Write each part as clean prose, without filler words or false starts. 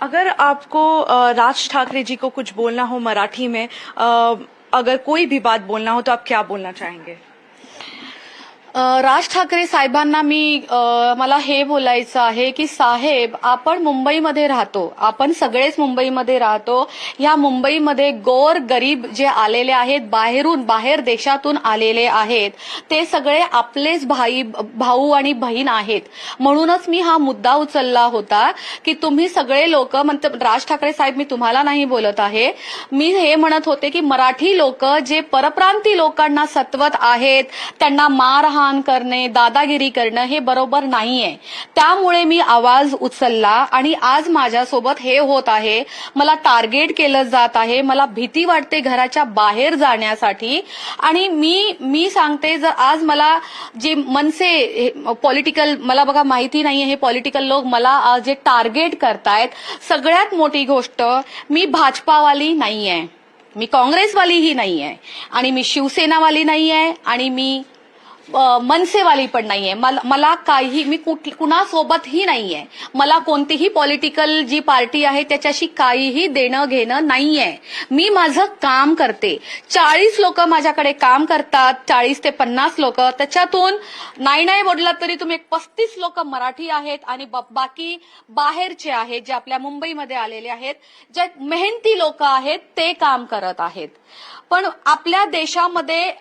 अगर आपको राज ठाकरे जी को कुछ बोलना हो मराठी में, अगर कोई भी बात बोलना हो तो आप क्या बोलना चाहेंगे? राज ठाकरे साहेबांना मला हे बोलायचं आहे की साहेब, आपण मुंबईमध्ये राहतो, आपण सगळेच मुंबईमध्ये राहतो. या मुंबईमध्ये गोर गरीब जे आलेले आहेत, बाहेर देशातून आलेले आहेत, ते सगळे आपलेच भाऊ आणि बहीण आहेत. म्हणूनच मी हा मुद्दा उचलला होता की तुम्ही सगळे लोक राज ठाकरे साहेब, मी तुम्हाला नाही बोलत आहे, मी हे म्हणत होते की मराठी लोक जे परप्रांती लोकांना सत्वत आहेत, त्यांना मारहाण करणे, दादागिरी करणं हे बरोबर नाहीये. त्यामुळे मी आवाज उचलला आणि आज माझ्यासोबत हे होत आहे. मला टार्गेट केलं जात आहे, मला भीती वाटते घराच्या बाहेर जाण्यासाठी. आणि मी सांगते, जर आज मला जे मनसे पॉलिटिकल, मला बघा माहिती नाहीये हे पॉलिटिकल लोक मला जे टार्गेट करतायत, सगळ्यात मोठी गोष्ट, मी भाजपावाली नाहीये, मी काँग्रेसवालीही नाहीये, आणि मी शिवसेनावाली नाहीये, आणि मी मनसेवाली पण नाहीये. मला काही, मी कुणासोबतही नाहीये. मला कोणतीही पॉलिटिकल जी पार्टी आहे त्याच्याशी काहीही देणं घेणं नाहीये. मी माझं काम करते. 40 लोक माझ्याकडे काम करतात, 40 ते 50 लोक. त्याच्यातून नाही बोललात तरी तुम्ही 35 लोक मराठी आहेत आणि बाकी बाहेरचे आहेत, जे आपल्या मुंबईमध्ये आलेले आहेत, जे मेहनती लोक आहेत, ते काम करत आहेत. पण आपल्या देशामध्ये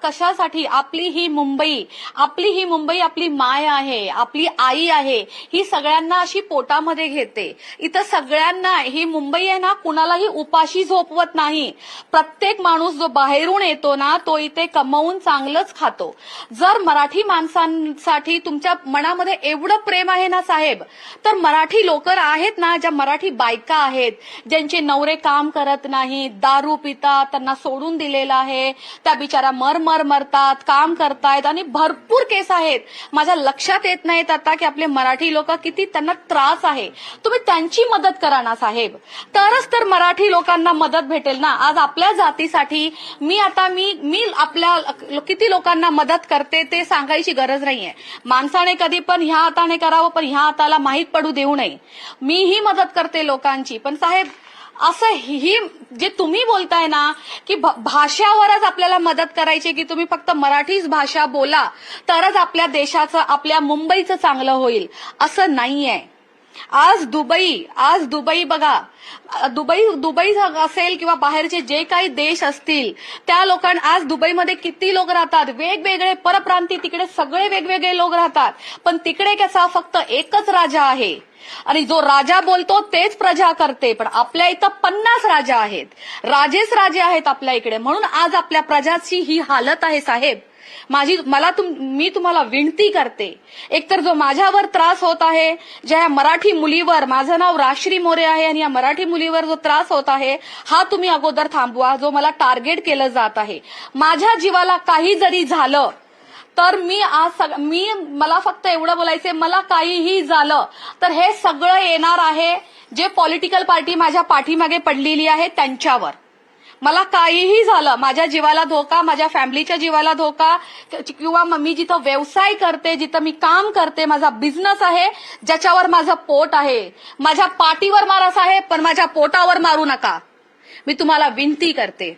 कशासाठी आपली ही मुंबई आपली माय आहे, आपली आई आहे, ही सगळ्यांना अशी पोटामध्ये घेते. इथं सगळ्यांना ही मुंबई आहे ना, कुणालाही उपाशी झोपवत नाही. प्रत्येक माणूस जो बाहेरून येतो ना, तो इथे कमवून चांगलंच खातो. जर मराठी माणसांसाठी तुमच्या मनामध्ये एवढं प्रेम आहे ना साहेब, तर मराठी लोक आहेत ना, ज्या मराठी बायका आहेत, ज्यांचे नवरे काम करत नाही, दारू पितात, त्यांना सोडून दिलेलं आहे, त्या बिचारा मरतात, काम करतायत, आणि भरपूर केस आहेत. माझ्या लक्षात येत नाहीत आता की आपले मराठी लोक किती त्यांना त्रास आहे. तुम्ही त्यांची मदत करा ना साहेब, तरच तर मराठी लोकांना मदत भेटेल ना. आज आपल्या जातीसाठी मी आपल्या किती लोकांना मदत करते ते सांगायची गरज नाहीये. माणसाने कधी पण ह्या हाताने करावं, पण ह्या हाताला माहीत पडू देऊ नये. मीही मदत करते लोकांची. पण साहेब, असं ही जे तुम्ही बोलताय ना की भाषावरच आपल्याला मदत करायची, की तुम्ही फक्त मराठीच भाषा बोला तरच आपल्या देशाचं, आपल्या मुंबईचं चांगलं होईल, असं नाहीये. आज दुबई बघा, दुबई असेल किंवा बाहेरचे जे काही देश असतील, त्या लोकांना आज दुबईमध्ये किती लोक राहतात, वेगवेगळे परप्रांती, तिकडे सगळे वेगवेगळे लोक राहतात. पण तिकडे कसा फक्त एकच राजा आहे, आणि जो राजा बोलतो तेच प्रजा करते. पण आपल्या इथं 50 राजा आहेत, राजेच राजे आहेत आपल्या इकडे. म्हणून आज आपल्या प्रजाची ही हालत आहे साहेब. मी तुम्हाला विनंती करते, एकतर जो माझ्यावर त्रास होत आहे, ज्या मराठी मुलीवर, माझं नाव राश्री मोरे आहे, आणि या मराठी मुलीवर जो त्रास होत आहे, हा तुम्ही अगोदर थांबवा. जो मला टार्गेट केलं जात आहे, माझ्या जीवाला काही जरी झालं तर मला फक्त एवढं बोलायचंय, मला काहीही झालं तर हे सगळं येणार आहे जे पॉलिटिकल पार्टी माझ्या पाठीमागे पडलेली आहे त्यांच्यावर. मला काहीही झालं, माझ्या जीवाला धोका, माझ्या फॅमिलीच्या जीवाला धोका, किंवा मी जिथं व्यवसाय करते, जिथं मी काम करते, माझा बिझनेस आहे, ज्याच्यावर माझं पोट आहे, माझ्या पाठीवर मारा साहेब, पण माझ्या पोटावर मारू नका. मी तुम्हाला विनंती करते.